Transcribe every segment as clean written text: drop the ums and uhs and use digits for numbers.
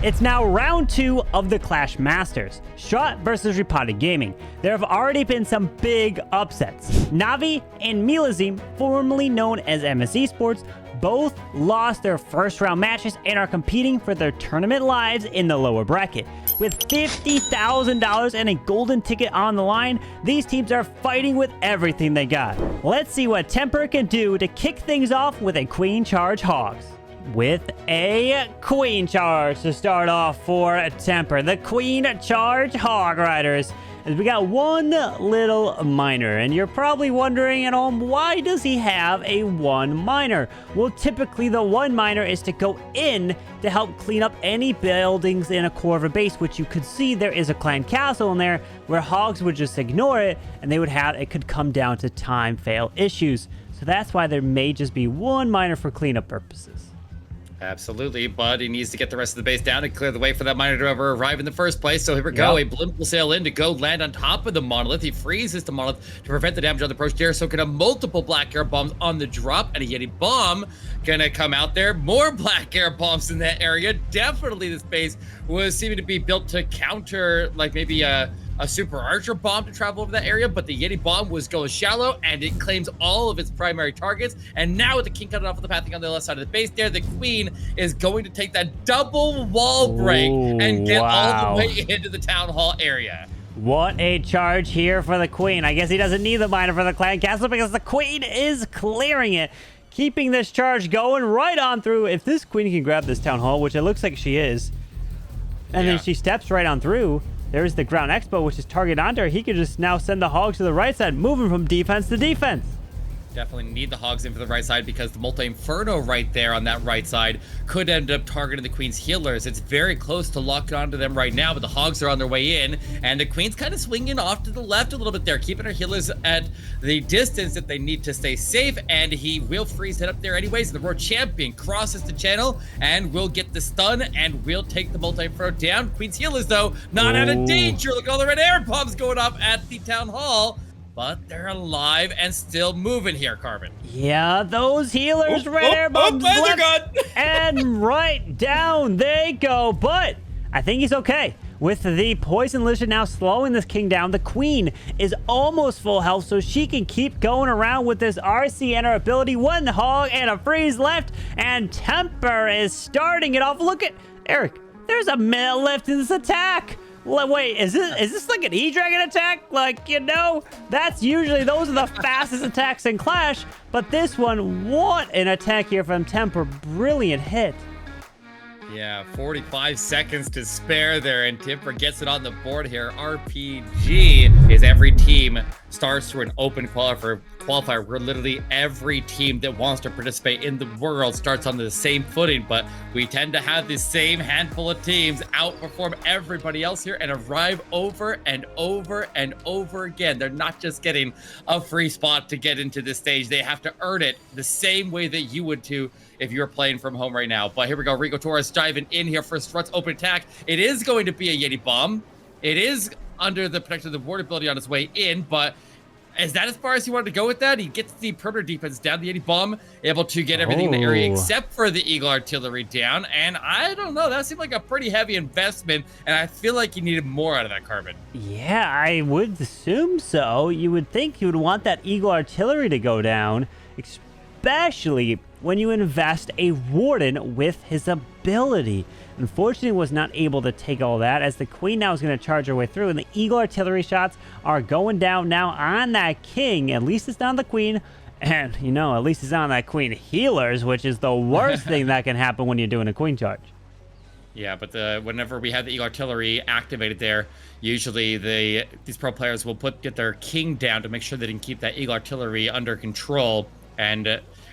It's now round 2 of the Clash Masters, Strut versus Repotted Gaming. There have already been some big upsets. Navi and Milazim, formerly known as MS Esports, both lost their first round matches and are competing for their tournament lives in the lower bracket. With $50,000 and a golden ticket on the line, these teams are fighting with everything they got. Let's see what Teemper can do to kick things off with a Queen Charge Hogs. With a Queen Charge to start off for Teemper. The Queen Charge Hog Riders. As we got one little miner, and you're probably wondering at home, why does he have a 1 miner? Well, typically the 1 miner is to go in to help clean up any buildings in a core of a base, which you could see there is a clan castle in there where Hogs would just ignore it, and they would have, it could come down to time fail issues. So that's why there may just be 1 miner for cleanup purposes. Absolutely, but he needs to get the rest of the base down and clear the way for that miner to ever arrive in the first place. So here we go. A blimp will sail in to go land on top of the monolith. He freezes the monolith to prevent the damage on the approach there. So can have multiple black air bombs on the drop, and a Yeti bomb gonna come out there. More black air bombs in that area. Definitely this base was seeming to be built to counter like maybe a super archer bomb to travel over that area, but the Yeti bomb was going shallow and it claims all of its primary targets. And now with the king cutting off of the pathing on the left side of the base there, the queen is going to take that double wall break and get all the way into the town hall area. What a charge here for the queen. I guess he doesn't need the miner for the clan castle because the queen is clearing it, keeping this charge going right on through. If this queen can grab this town hall, which it looks like she is, and then she steps right on through, there's the ground expo, which is targeted onto her. He could just now send the Hogs to the right side, moving from defense to defense. Definitely need the Hogs in for the right side because the multi-Inferno right there on that right side could end up targeting the Queen's healers. It's very close to locking onto them right now, but the Hogs are on their way in, and the Queen's kind of swinging off to the left a little bit there, keeping her healers at the distance that they need to stay safe, and he will freeze it up there anyways. The Roar Champion crosses the channel and will get the stun and will take the multi-Inferno down. Queen's healers, though, not out of danger. Look at all the red air bombs going off at the Town Hall. But they're alive and still moving here, Carbon. Yeah, those healers, red air bombs, and right down they go. But I think he's okay. With the Poison Lizard now slowing this king down, the queen is almost full health, so she can keep going around with this RC and her ability. 1 hog and a freeze left, and Teemper is starting it off. Look at Eric. There's a mid lift in this attack. Wait, is this like an E-Dragon attack? Like, you know, that's usually, those are the fastest attacks in Clash, but this one, what an attack here from Teemper. Brilliant hit. Yeah, 45 seconds to spare there, and Teemper gets it on the board here. RPG is every team starts through an open qualifier where literally every team that wants to participate in the world starts on the same footing, but we tend to have the same handful of teams outperform everybody else here and arrive over and over and over again. They're not just getting a free spot to get into this stage. They have to earn it the same way that you would too if you're playing from home right now. But here we go, Rigotorres diving in here for Strut's open attack. It is going to be a Yeti bomb. It is under the protection of the ward ability on its way in, but is that as far as he wanted to go with that? He gets the perimeter defense down, the Yeti bomb, able to get everything in the area except for the Eagle Artillery down. And I don't know, that seemed like a pretty heavy investment, and I feel like you needed more out of that, Carbon. Yeah, I would assume so. You would think you would want that Eagle Artillery to go down, especially when you invest a Warden with his ability. Unfortunately, was not able to take all that, as the Queen now is going to charge her way through, and the Eagle Artillery shots are going down now on that King. At least it's not the Queen, and, you know, at least it's not on that Queen healers, which is the worst thing that can happen when you're doing a Queen charge. Yeah, but whenever we have the Eagle Artillery activated there, usually these pro players will get their King down to make sure they can keep that Eagle Artillery under control, and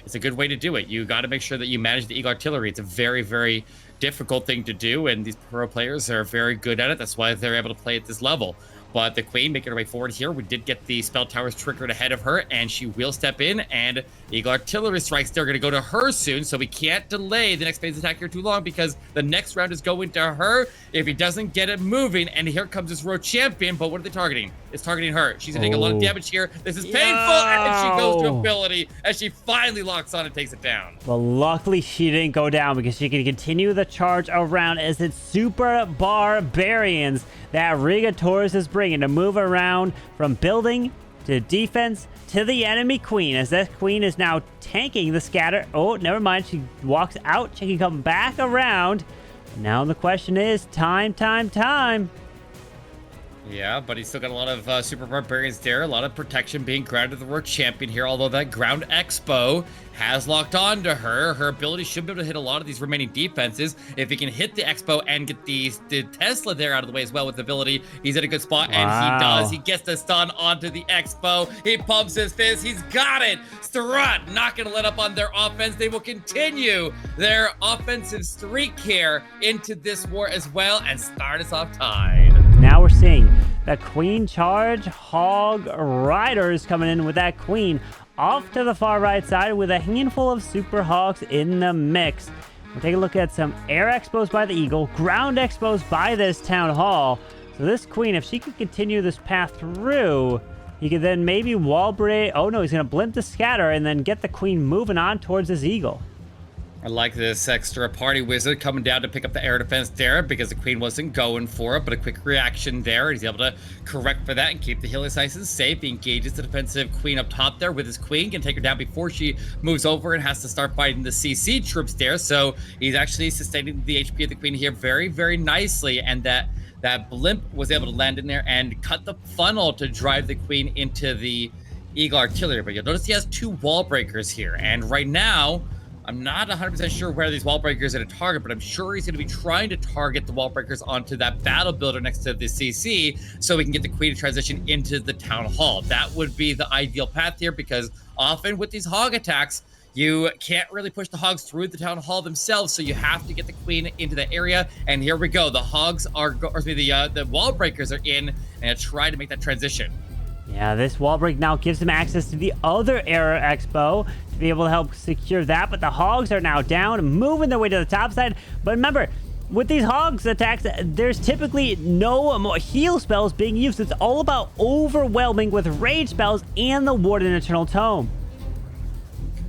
it's a good way to do it. You got to make sure that you manage the Eagle Artillery. It's a very, very difficult thing to do, and these pro players are very good at it. That's why they're able to play at this level. But the queen making her way forward here. We did get the spell towers triggered ahead of her, and she will step in, and Eagle Artillery Strikes, they're going to go to her soon, so we can't delay the next phase attack here too long because the next round is going to her if he doesn't get it moving. And here comes this Road Champion, but what are they targeting? It's targeting her. She's going to take a lot of damage here. This is painful, and she goes to ability as she finally locks on and takes it down. Well, luckily she didn't go down because she can continue the charge around as it's super barbarians that Rigotorres is bringing to move around from building to defense to the enemy queen, as that queen is now tanking the scatter. Oh, never mind. She walks out. She can come back around. Now the question is time. Yeah, but he's still got a lot of super barbarians there. A lot of protection being granted to the Road Champion here, although that ground expo has locked on to her. Her ability should be able to hit a lot of these remaining defenses. If he can hit the expo and get the Tesla there out of the way as well with the ability, he's in a good spot, and he does. He gets the stun onto the expo. He pumps his fist. He's got it. Strut not going to let up on their offense. They will continue their offensive streak here into this war as well and start us off tied. Now we're seeing the queen charge. Hog Riders coming in with that queen off to the far right side with a handful of super hogs in the mix. We'll take a look at some air expos by the eagle, ground expos by this town hall. So this queen, if she could continue this path through, he could then maybe wall break. Oh no, he's going to blimp the scatter and then get the queen moving on towards his eagle. I like this extra party wizard coming down to pick up the air defense there because the queen wasn't going for it, but a quick reaction there. He's able to correct for that and keep the Helios nice and safe. He engages the defensive queen up top there with his queen. Can take her down before she moves over and has to start fighting the CC troops there. So he's actually sustaining the HP of the queen here very, very nicely. And that blimp was able to land in there and cut the funnel to drive the queen into the Eagle Artillery. But you'll notice he has 2 wall breakers here. And right now, I'm not 100% sure where these wall breakers are going to target, but I'm sure he's going to be trying to target the wall breakers onto that battle builder next to the CC so we can get the queen to transition into the town hall. That would be the ideal path here because often with these hog attacks, you can't really push the hogs through the town hall themselves, so you have to get the queen into that area. And here we go. The hogs are, the wall breakers are in and try to make that transition. Yeah, this wall break now gives him access to the other Era Expo to be able to help secure that. But the hogs are now down, moving their way to the top side. But remember, with these hogs attacks, there's typically no more heal spells being used. It's all about overwhelming with rage spells and the Warden Eternal Tome.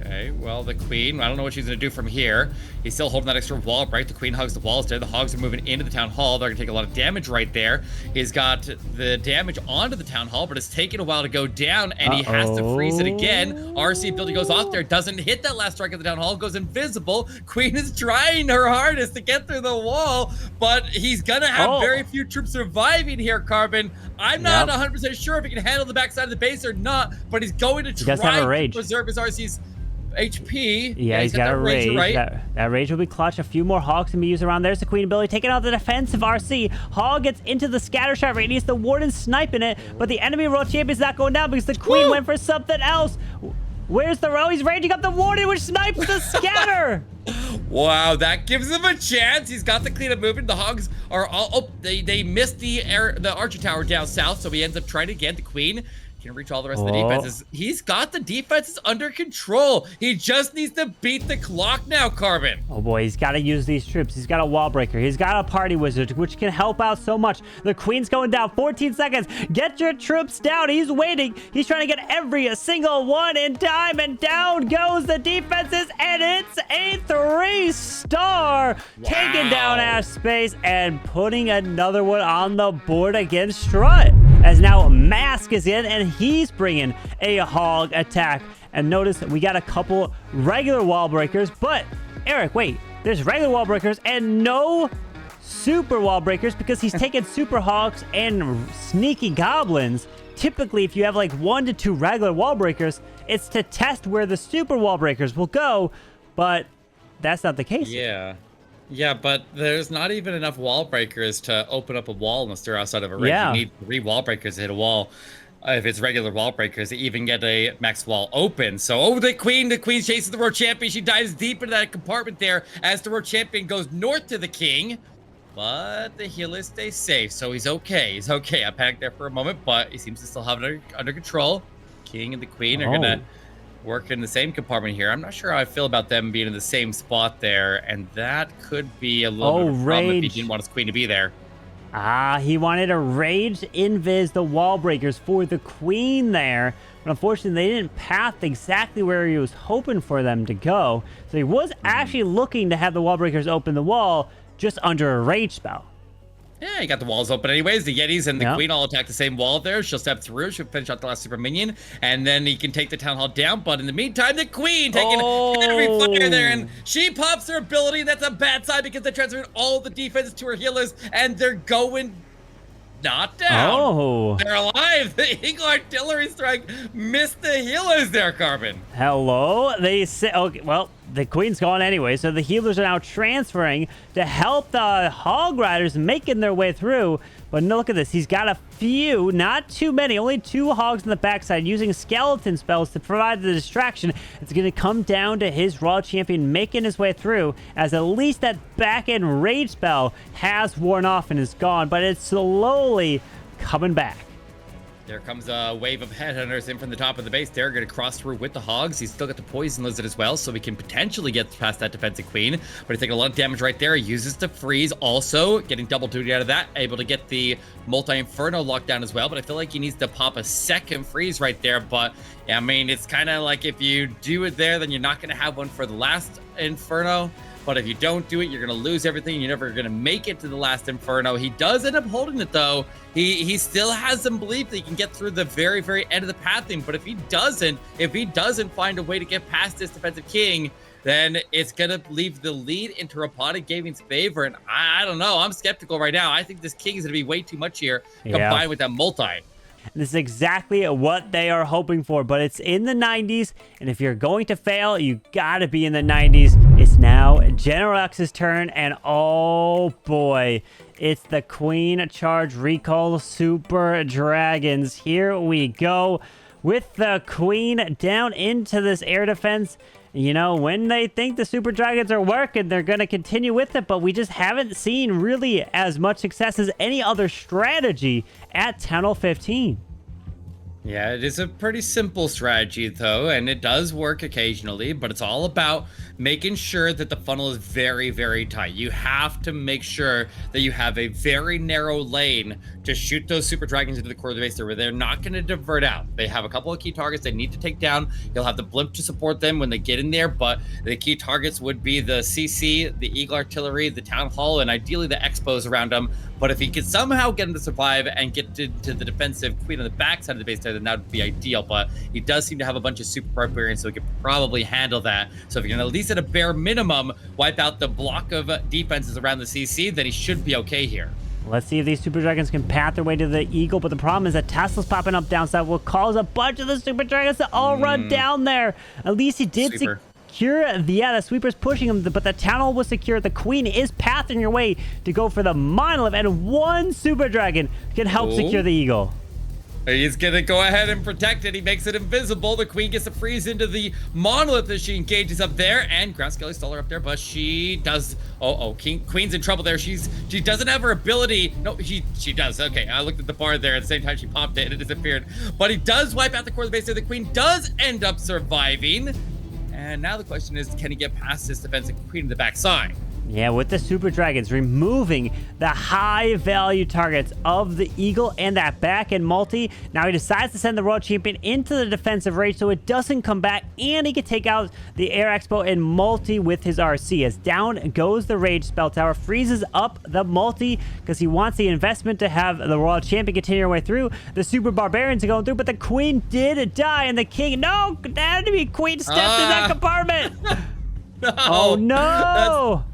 Okay, well, the queen, I don't know what she's going to do from here. He's still holding that extra wall break. The queen hugs the walls there. The hogs are moving into the town hall. They're going to take a lot of damage right there. He's got the damage onto the town hall, but it's taking a while to go down, and he has to freeze it again. RC ability goes off there. Doesn't hit that last strike of the town hall. Goes invisible. Queen is trying her hardest to get through the wall, but he's going to have very few troops surviving here, Carbon. I'm not 100% sure if he can handle the backside of the base or not, but he's going to try to preserve his RC's HP. Yeah, he's got a rage. Right? That rage will be clutch. A few more hogs can be used around. There's the queen ability taking out the defensive RC. Hog gets into the scatter shot radius. The warden sniping it, but the enemy road champion's not going down because the queen went for something else. Where's the row? He's raging up the warden, which snipes the scatter. Wow, that gives him a chance. He's got the cleanup movement. The hogs are all. Oh, they missed the archer tower down south, so he ends up trying again. The queen can reach all the rest of the defenses. He's got the defenses under control. He just needs to beat the clock now, Carbon. Oh boy, he's got to use these troops. He's got a wall breaker. He's got a party wizard, which can help out so much. The queen's going down. 14 seconds. Get your troops down. He's waiting. He's trying to get every single one in time, and down goes the defenses, and it's a 3-star. Taking down Ash Space and putting another one on the board against Strut. As now Mask is in, and he's bringing a hog attack. And notice we got a couple regular wall breakers, but Eric, wait, there's regular wall breakers and no super wall breakers because he's taking super hogs and sneaky goblins. Typically, if you have like 1 to 2 regular wall breakers, it's to test where the super wall breakers will go, but that's not the case. Yeah, but there's not even enough wall breakers to open up a wall unless they're outside of a ring. Yeah. You need 3 wall breakers to hit a wall. If it's regular wall breakers, to even get a max wall open. So, the queen chases the road champion. She dives deep into that compartment there as the road champion goes north to the king. but the healers stay safe, so he's okay. He's okay. I panicked there for a moment, but he seems to still have it under control. King and the queen are gonna work in the same compartment here. I'm not sure how I feel about them being in the same spot there, and that could be a little bit of a problem if he didn't want his queen to be there. He wanted to rage invis the wall breakers for the queen there. But unfortunately, they didn't path exactly where he was hoping for them to go. So he was actually looking to have the wall breakers open the wall just under a rage spell. Yeah, you got the walls open anyways. The Yetis and the Queen all attack the same wall there. She'll step through. She'll finish out the last super minion. And then he can take the Town Hall down. But in the meantime, the Queen taking every fire there. And she pops her ability. That's a bad sign because they're transferring all the defenses to her healers. And they're going not down. They're alive. The Eagle Artillery Strike missed the healers there, Carbon. Hello? They say, okay, well, the Queen's gone anyway, so the healers are now transferring to help the Hog Riders making their way through. But no, look at this. He's got a few, not too many, only 2 Hogs on the backside using skeleton spells to provide the distraction. It's going to come down to his Raw Champion making his way through, as at least that back-end rage spell has worn off and is gone, but it's slowly coming back. There comes a wave of headhunters in from the top of the base. They're going to cross through with the Hogs. He's still got the Poison Lizard as well, so we can potentially get past that defensive Queen. But he's taking a lot of damage right there. He uses the freeze also, getting double duty out of that. Able to get the Multi-Inferno locked down as well, but I feel like he needs to pop a second freeze right there. But, yeah, I mean, it's kind of like if you do it there, then you're not going to have one for the last Inferno. But if you don't do it, you're going to lose everything. You're never going to make it to the last Inferno. He does end up holding it, though. He still has some belief that he can get through the very, very end of the pathing. But if he doesn't find a way to get past this defensive king, then it's going to leave the lead into Repotted Gaming's favor. And I don't know. I'm skeptical right now. I think this king is going to be way too much here combined with that multi. This is exactly what they are hoping for, but it's in the 90s, and if you're going to fail, you gotta be in the 90s. It's now General X's turn, and oh boy, it's the Queen Charge Recall Super Dragons. Here we go with the Queen down into this air defense. You know, when they think the Super Dragons are working, they're going to continue with it, but we just haven't seen really as much success as any other strategy at Town Hall 15. Yeah, it is a pretty simple strategy, though, and it does work occasionally, but it's all about making sure that the funnel is very, very tight. You have to make sure that you have a very narrow lane to shoot those Super Dragons into the core of the base there, where they're not going to divert out. They have a couple of key targets they need to take down. You'll have the blimp to support them when they get in there, but the key targets would be the CC, the Eagle Artillery, the Town Hall, and ideally the Expos around them. But if he could somehow get him to survive and get to the defensive Queen on the backside of the base there, then that would be ideal. But he does seem to have a bunch of Super Barbarians, so he could probably handle that. So if you can at least at a bare minimum wipe out the block of defenses around the CC, then he should be okay here. Let's see if these Super Dragons can path their way to the Eagle, but the problem is that Tesla's popping up downside will cause a bunch of the Super Dragons to all run down there. At least he did secure. The Sweeper's pushing him, but the Town Hall was secure. The Queen is pathing your way to go for the Monolith, and one Super Dragon can help secure the Eagle. He's going to go ahead and protect it. He makes it invisible. The Queen gets to freeze into the Monolith as she engages up there. And Ground Skelly stole her up there, but she does... Queen's in trouble there. She doesn't have her ability. No, she does. Okay, I looked at the bar there. At the same time, she popped it and it disappeared. But he does wipe out the core of the base there. The Queen does end up surviving. And now the question is, can he get past this defensive Queen in the backside? Yeah, with the Super Dragons removing the high-value targets of the Eagle and that back-end multi, now he decides to send the Royal Champion into the defensive rage so it doesn't come back, and he can take out the Air Expo and multi with his RC. As down goes the Rage Spell Tower, freezes up the multi because he wants the investment to have the Royal Champion continue her way through. The Super Barbarians are going through, but the Queen did die, and the King... No! The enemy Queen stepped in that compartment! No, oh, no!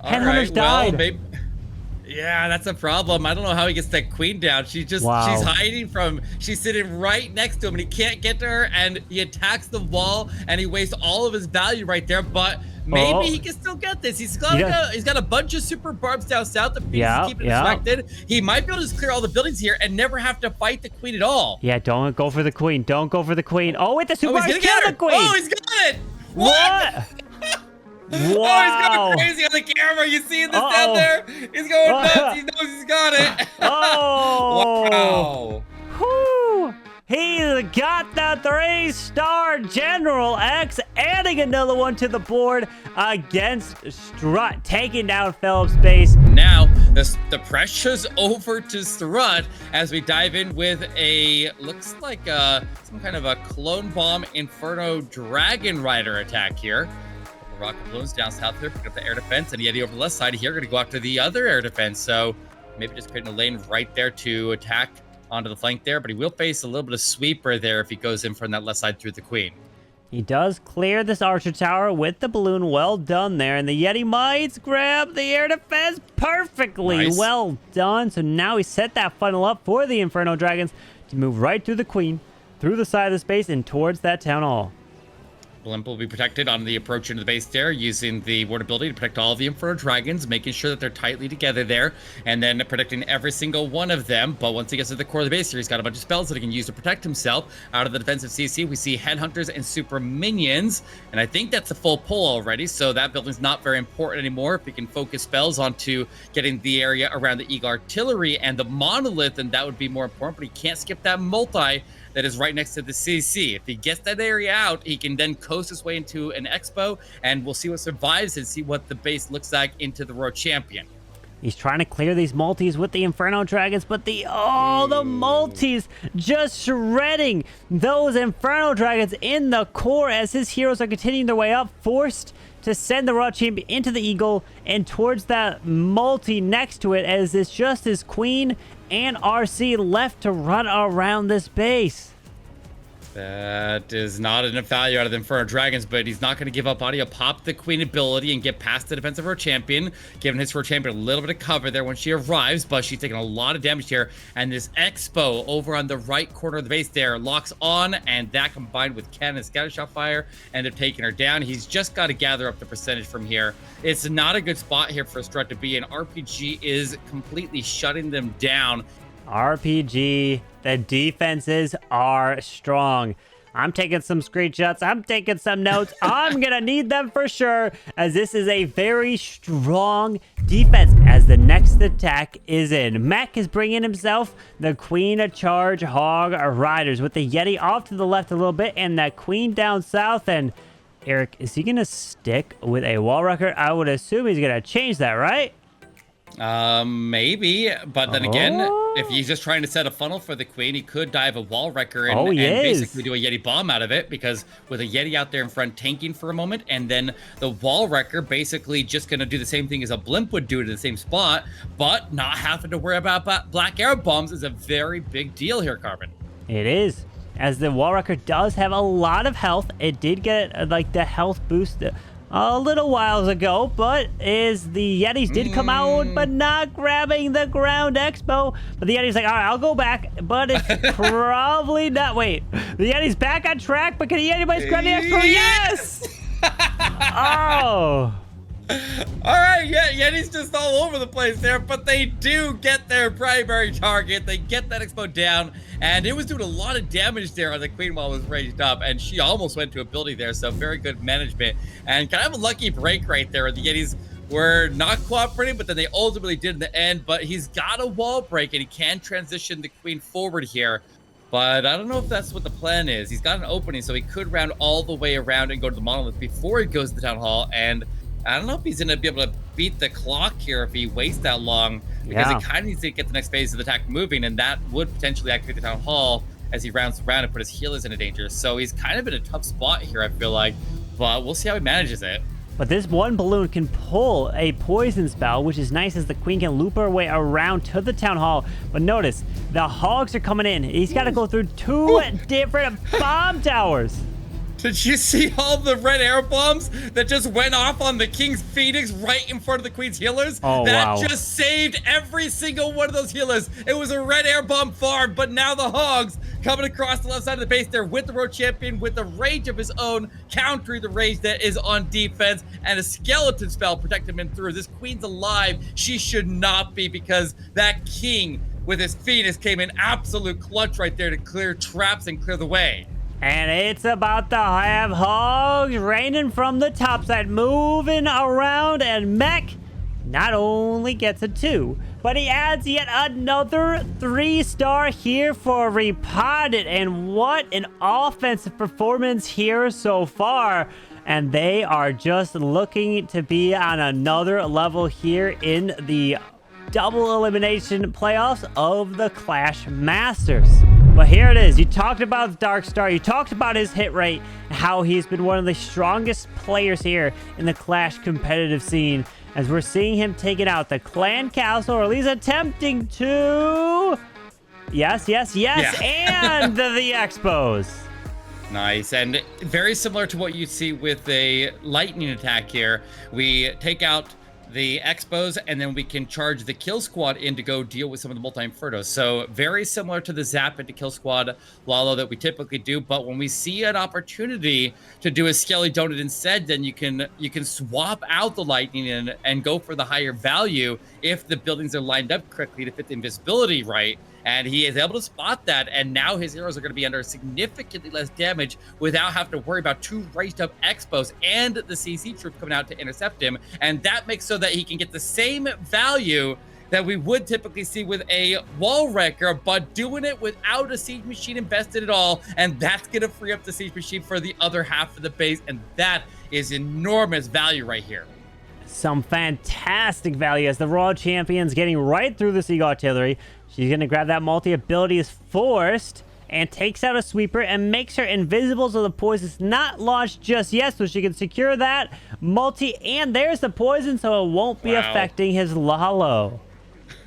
Headhunters died. Well, yeah, that's a problem. I don't know how he gets that Queen down. She's hiding from, she's sitting right next to him and he can't get to her, and he attacks the wall and he wastes all of his value right there, but maybe he can still get this. He's got a bunch of Super Barbs down south that he's keeping distracted. He might be able to just clear all the buildings here and never have to fight the Queen at all. Yeah, don't go for the Queen. Don't go for the Queen. Oh, wait, the Super Barbs killed the Queen. Oh, he's got it. What? Oh, he's going crazy on the camera. You see this down there? He's going nuts. He knows he's got it. Oh. Wow. Whew. He's got the 3-star General X, adding another one to the board against Strut, taking down Philipp's base. Now, the pressure's over to Strut as we dive in with looks like some kind of a clone bomb Inferno Dragon Rider attack here. Rocket balloons down south here, pick up the air defense, and Yeti over the left side here, going to go after the other air defense. So maybe just creating a lane right there to attack onto the flank there, but he will face a little bit of sweeper there if he goes in from that left side through the queen. He does clear this archer tower with the balloon. Well done there. And the Yeti might grab the air defense perfectly. Nice. Well done. So now he set that funnel up for the Inferno Dragons to move right through the queen, through the side of the space, and towards that town hall. Blimp will be protected on the approach into the base there, using the ward ability to protect all of the Inferno Dragons, making sure that they're tightly together there, and then protecting every single one of them. But once he gets to the core of the base here, he's got a bunch of spells that he can use to protect himself. Out of the defensive CC, we see Headhunters and Super Minions, and I think that's a full pull already, so that building's not very important anymore. If he can focus spells onto getting the area around the Eagle Artillery and the Monolith, then that would be more important, but he can't skip that multi that is right next to the CC. If he gets that area out, he can then coast his way into an expo, and we'll see what survives and see what the base looks like into the Royal Champion. He's trying to clear these multis with the Inferno Dragons, but the multis just shredding those Inferno Dragons in the core as his heroes are continuing their way up, forced to send the Royal Champion into the Eagle and towards that multi next to it, as it's just his Queen and RC left to run around this base. That is not enough value out of the Inferno Dragons, but he's not going to give up on it. He'll pop the Queen ability and get past the defense of her champion, giving his champion a little bit of cover there when she arrives, but she's taking a lot of damage here. And this Expo over on the right corner of the base there locks on, and that combined with Ken and Scatter Shot Fire end up taking her down. He's just got to gather up the percentage from here. It's not a good spot here for Strut to be in. RPG is completely shutting them down. RPG, the defenses are strong. I'm taking some screenshots. I'm taking some notes. I'm going to need them for sure, as this is a very strong defense as the next attack is in. Mech is bringing himself the Queen of Charge Hog Riders with the Yeti off to the left a little bit and that Queen down south. And Eric, is he going to stick with a wall wrecker? I would assume he's going to change that, right? Maybe, but then again, if he's just trying to set a funnel for the Queen, he could dive a wall wrecker and basically do a Yeti bomb out of it, because with a Yeti out there in front tanking for a moment, and then the wall wrecker basically just going to do the same thing as a blimp would do to the same spot, but not having to worry about black arrow bombs is a very big deal here, Carbon. It is, as the wall wrecker does have a lot of health. It did get like the health boost a little whiles ago, but the Yetis did come out, but not grabbing the ground expo. But the Yeti's like, all right, I'll go back, but it's probably not. Wait, the Yeti's back on track, but can the Yeti grab the expo? Yes! Oh. All right, Yeti's just all over the place there, but they do get their primary target. They get that expo down, and it was doing a lot of damage there on the Queen while it was raised up, and she almost went to ability there, so very good management. And kind of a lucky break right there. The Yetis were not cooperating, but then they ultimately did in the end, but he's got a wall break, and he can transition the Queen forward here. But I don't know if that's what the plan is. He's got an opening, so he could round all the way around and go to the Monolith before he goes to the Town Hall, and I don't know if he's going to be able to beat the clock here if he waits that long, because he kind of needs to get the next phase of the attack moving, and that would potentially activate the Town Hall as he rounds around and put his healers into danger. So he's kind of in a tough spot here, I feel like, but we'll see how he manages it. But this one balloon can pull a poison spell, which is nice, as the Queen can loop her way around to the Town Hall. But notice, the Hogs are coming in. He's got to go through two different bomb towers. Did you see all the red air bombs that just went off on the King's Phoenix right in front of the Queen's healers? Oh, that just saved every single one of those healers. It was a red air bomb farm, but now the Hogs coming across the left side of the base there with the Road Champion, with the rage of his own, countering the rage that is on defense, and a skeleton spell protecting him through. This Queen's alive. She should not be, because that King with his Phoenix came in absolute clutch right there to clear traps and clear the way. And it's about to have Hogs raining from the top side, moving around, and Mech not only gets a 2, but he adds yet another 3-star here for Repotted. And what an offensive performance here so far. And they are just looking to be on another level here in the Double Elimination Playoffs of the Clash Masters. But here it is. You talked about Darkstar. You talked about his hit rate, how he's been one of the strongest players here in the Clash competitive scene, as we're seeing him taking out the Clan Castle, or at least attempting to. Yes, Yeah. and the Expos. Nice, and very similar to what you see with a lightning attack here. We take out the Expos, and then we can charge the Kill Squad in to go deal with some of the multi-Infernos. So very similar to the Zap into Kill Squad Lalo that we typically do, but when we see an opportunity to do a Skelly Donut instead, then you can swap out the Lightning and go for the higher value if the buildings are lined up correctly to fit the invisibility right. And he is able to spot that, and now his heroes are going to be under significantly less damage without having to worry about 2 raised up Expos and the CC troops coming out to intercept him. And that makes so that he can get the same value that we would typically see with a wall wrecker, but doing it without a siege machine invested at all. And that's going to free up the siege machine for the other half of the base. And that is enormous value right here. Some fantastic value as the Raw Champion's getting right through the Siege Artillery. She's going to grab that multi-ability is forced and takes out a sweeper and makes her invisible so the poison's not launched just yet, so she can secure that multi. And there's the poison, so it won't be affecting his Lalo.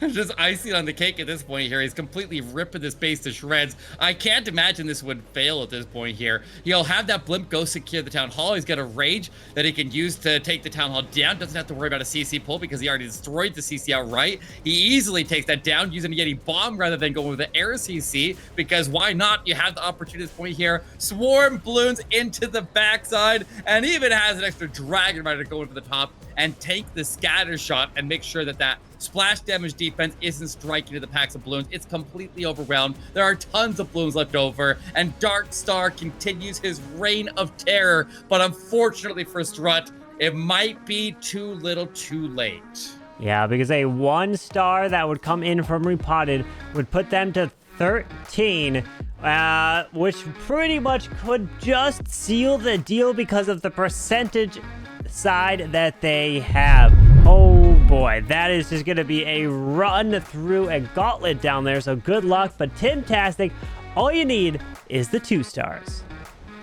Just icing on the cake at this point here. He's completely ripping this base to shreds. I can't imagine this would fail at this point here. He'll have that blimp go secure the town hall. He's got a rage that he can use to take the town hall down. Doesn't have to worry about a CC pull because he already destroyed the CC outright. He easily takes that down using a Yeti bomb rather than going with the air CC, because why not? You have the opportunity at this point here. Swarm balloons into the backside, and even has an extra dragon rider to go into the top and take the scatter shot and make sure that that splash damage defense isn't striking to the packs of balloons. It's completely overwhelmed. There are tons of balloons left over, and Darkstar continues his reign of terror. But unfortunately for Strut, it might be too little too late. Yeah, because a 1-star that would come in from Repotted would put them to 13, which pretty much could just seal the deal because of the percentage side that they have. Oh boy, that is just going to be a run through a gauntlet down there, so good luck. But Timtastic, all you need is the 2 stars.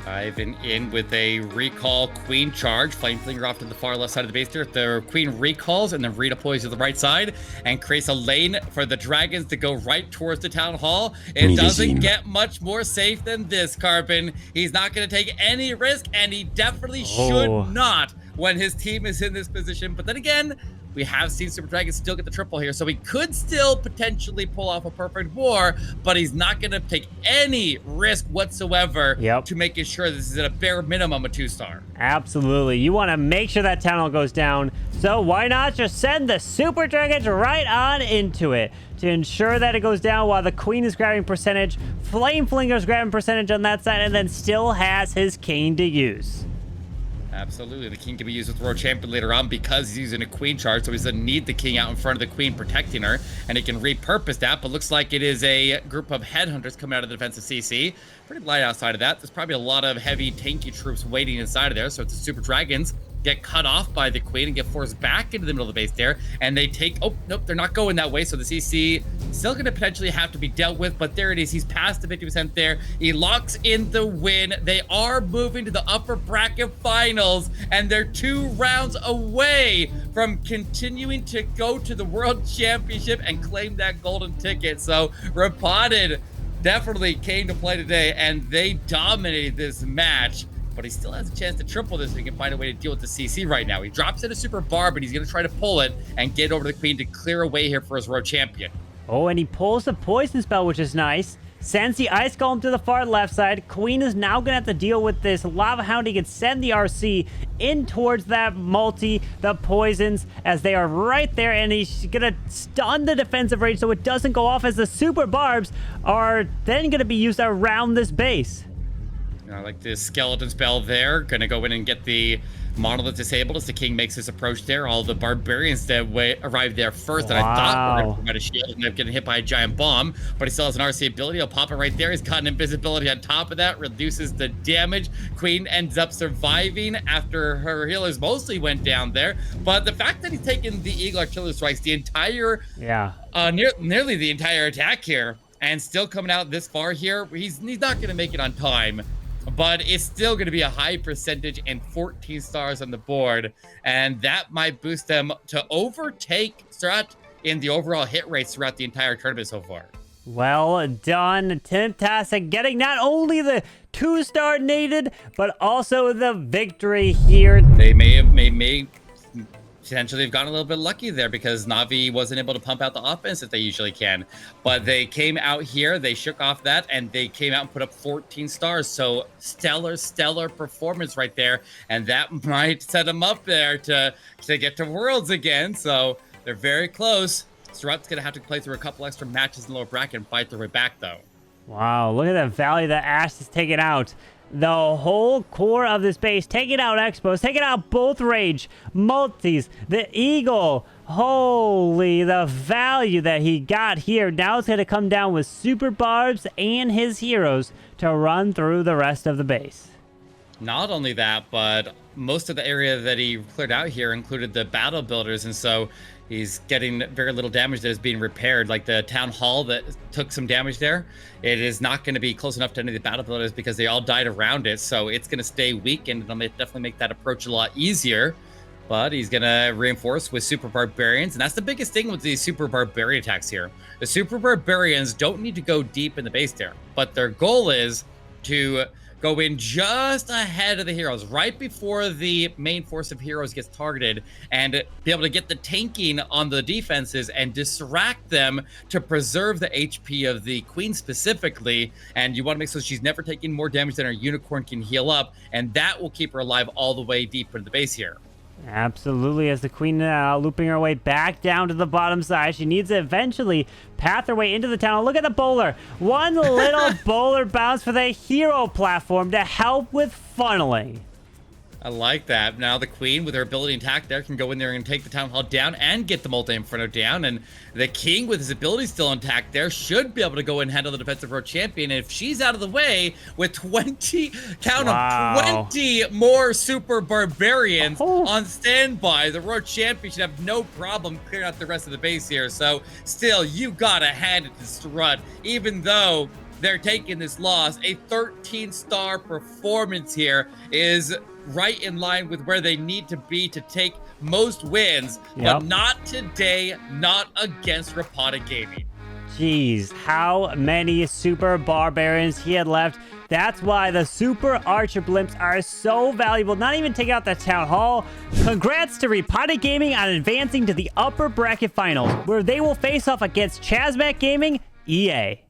Diving in with a recall queen charge, flame flinger off to the far left side of the base there. The queen recalls and then redeploys to the right side and creates a lane for the dragons to go right towards the town hall. It doesn't get much more safe than this, Carbon. He's not going to take any risk, and he definitely should not when his team is in this position. But then again, we have seen Super Dragon still get the triple here, so he could still potentially pull off a perfect war, but he's not going to take any risk whatsoever to making sure this is at a bare minimum a 2-star. Absolutely. You want to make sure that town hall goes down, so why not just send the Super Dragons right on into it to ensure that it goes down while the Queen is grabbing percentage, Flame Flinger's grabbing percentage on that side, and then still has his King to use. Absolutely. The King can be used with World Champion later on because he's using a Queen charge, so he doesn't need the King out in front of the Queen protecting her, and he can repurpose that. But looks like it is a group of headhunters coming out of the defensive CC. Pretty light outside of that. There's probably a lot of heavy tanky troops waiting inside of there, so it's the Super Dragons get cut off by the Queen and get forced back into the middle of the base there, and they take, oh nope, they're not going that way, so the CC still going to potentially have to be dealt with. But there it is, he's past the 50% there. He locks in the win. They are moving to the upper bracket finals, and they're 2 rounds away from continuing to go to the World Championship and claim that golden ticket. So Repotted definitely came to play today, and they dominated this match. But he still has a chance to triple this if he can find a way to deal with the CC right now. He drops in a Super Barb, but he's going to try to pull it and get over to the Queen to clear away here for his World Champion. Oh, and he pulls the poison spell, which is nice. Sends the Ice Golem to the far left side. Queen is now going to have to deal with this Lava Hound. He can send the RC in towards that multi, the poisons, as they are right there. And he's going to stun the defensive range so it doesn't go off, as the Super Barbs are then going to be used around this base. Like the skeleton spell there. Gonna go in and get the monolith disabled as the king makes his approach there. All the barbarians that arrived there first that I thought were going to provide a shield and they're getting hit by a giant bomb, but he still has an RC ability. He'll pop it right there. He's got an invisibility on top of that, reduces the damage. Queen ends up surviving after her healers mostly went down there. But the fact that he's taken the Eagle Artillery Strikes the entire, nearly the entire attack here, and still coming out this far here, he's not going to make it on time. But it's still going to be a high percentage and 14 stars on the board. And that might boost them to overtake Strut in the overall hit rates throughout the entire tournament so far. Well done, Timtastic, getting not only the 2-star needed, but also the victory here. They may potentially have gotten a little bit lucky there because Na'Vi wasn't able to pump out the offense that they usually can. But they came out here, they shook off that, and they came out and put up 14 stars. So stellar performance right there. And that might set them up there to get to Worlds again. So they're very close. Strut's going to have to play through a couple extra matches in the lower bracket and fight their way back, though. Wow, look at that valley that Ash is taking out. The whole core of this base, taking out Expos, taking out both Rage, Multis, the Eagle. Holy, the value that he got here. Now it's going to come down with Super Barbs and his heroes to run through the rest of the base. Not only that, but most of the area that he cleared out here included the battle builders, and so he's getting very little damage that is being repaired. Like the town hall that took some damage there, it is not going to be close enough to any of the battle builders because they all died around it, so it's going to stay weak, and it'll definitely make that approach a lot easier. But he's going to reinforce with Super Barbarians, and that's the biggest thing with these Super Barbarian attacks here. The Super Barbarians don't need to go deep in the base there, but their goal is to go in just ahead of the heroes, right before the main force of heroes gets targeted, and be able to get the tanking on the defenses and distract them to preserve the HP of the queen specifically. And you want to make sure she's never taking more damage than her unicorn can heal up, and that will keep her alive all the way deep into the base here. Absolutely, as the queen looping her way back down to the bottom side. She needs to eventually path her way into the tunnel. Look at the bowler. One little bowler bounce for the hero platform to help with funneling. I like that. Now the queen, with her ability intact there, can go in there and take the town hall down and get the multi-inferno down. And the king, with his ability still intact there, should be able to go and handle the defensive road champion. And if she's out of the way with 20, count them, 20 more super barbarians on standby, the road champion should have no problem clearing out the rest of the base here. So still, you gotta hand it to Strut, even though they're taking this loss. A 13-star performance here is right in line with where they need to be to take most wins, but not today, not against Repotted Gaming. Jeez, how many super barbarians he had left. That's why the super archer blimps are so valuable. Not even taking out the town hall. Congrats to Repotted Gaming on advancing to the upper bracket finals, where they will face off against Chazmac Gaming, EA.